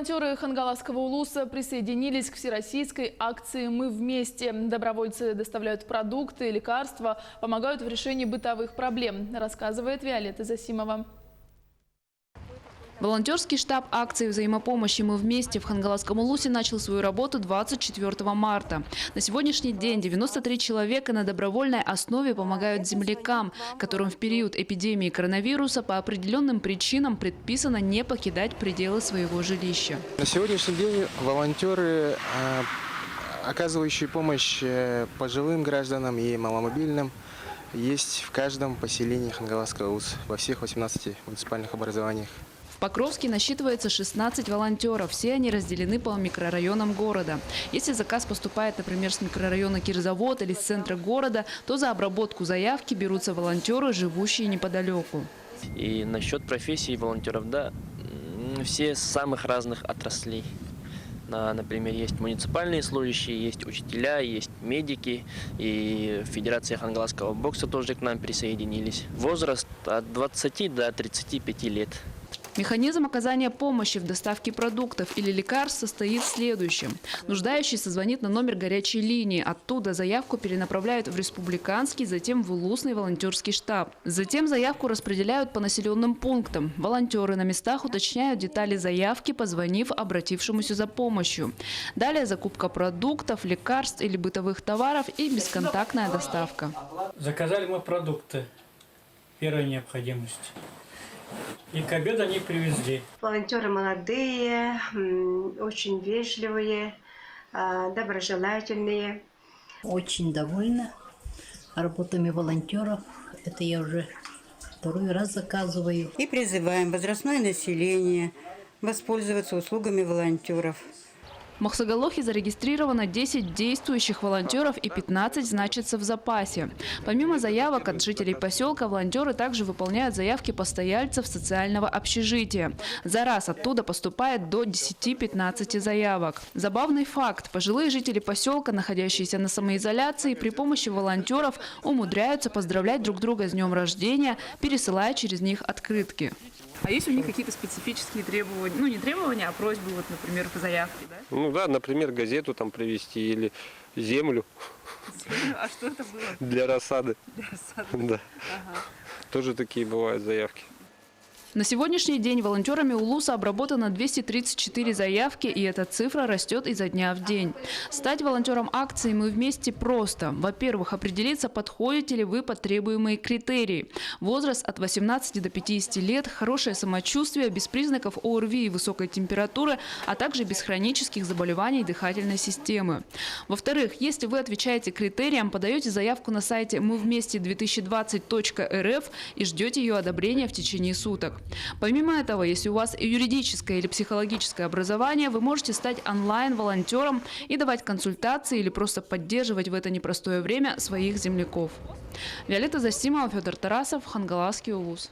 Волонтеры Хангаласского улуса присоединились к всероссийской акции «Мы вместе». Добровольцы доставляют продукты, лекарства, помогают в решении бытовых проблем, рассказывает Виолетта Засимова. Волонтерский штаб акции взаимопомощи «Мы вместе» в Хангаласском улусе начал свою работу 24 марта. На сегодняшний день 93 человека на добровольной основе помогают землякам, которым в период эпидемии коронавируса по определенным причинам предписано не покидать пределы своего жилища. На сегодняшний день волонтеры, оказывающие помощь пожилым гражданам и маломобильным, есть в каждом поселении Хангаласского улуса, во всех 18 муниципальных образованиях. В Покровске насчитывается 16 волонтеров. Все они разделены по микрорайонам города. Если заказ поступает, например, с микрорайона Кирзавод или с центра города, то за обработку заявки берутся волонтеры, живущие неподалеку. И насчет профессии волонтеров, да, все с самых разных отраслей. Например, есть муниципальные служащие, есть учителя, есть медики. И Федерация хангаласского бокса тоже к нам присоединились. Возраст от 20 до 35 лет. Механизм оказания помощи в доставке продуктов или лекарств состоит в следующем. Нуждающийся звонит на номер горячей линии. Оттуда заявку перенаправляют в республиканский, затем в улусный волонтерский штаб. Затем заявку распределяют по населенным пунктам. Волонтеры на местах уточняют детали заявки, позвонив обратившемуся за помощью. Далее закупка продуктов, лекарств или бытовых товаров и бесконтактная доставка. Заказали мы продукты первой необходимости. И к обеду они привезли. Волонтеры молодые, очень вежливые, доброжелательные. Очень довольна работами волонтеров. Это я уже второй раз заказываю. И призываем возрастное население воспользоваться услугами волонтеров. В Махсагалохе зарегистрировано 10 действующих волонтеров и 15 значатся в запасе. Помимо заявок от жителей поселка, волонтеры также выполняют заявки постояльцев социального общежития. За раз оттуда поступает до 10-15 заявок. Забавный факт. Пожилые жители поселка, находящиеся на самоизоляции, при помощи волонтеров умудряются поздравлять друг друга с днем рождения, пересылая через них открытки. А есть у них какие-то специфические требования? Ну, не требования, а просьбы, вот, например, по заявке, да? Ну да, например, газету там привезти или землю. А что это было? Для рассады. Для рассады? Да. Ага. Тоже такие бывают заявки. На сегодняшний день волонтерами улуса обработано 234 заявки, и эта цифра растет изо дня в день. Стать волонтером акции «Мы вместе» просто. Во-первых, определиться, подходите ли вы под требуемые критерии. Возраст от 18 до 50 лет, хорошее самочувствие, без признаков ОРВИ и высокой температуры, а также без хронических заболеваний дыхательной системы. Во-вторых, если вы отвечаете критериям, подаете заявку на сайте mывместе2020.рф и ждете ее одобрения в течение суток. Помимо этого, если у вас юридическое или психологическое образование, вы можете стать онлайн-волонтером и давать консультации или просто поддерживать в это непростое время своих земляков. Виолетта Засимова, Федор Тарасов, Хангаласский улус.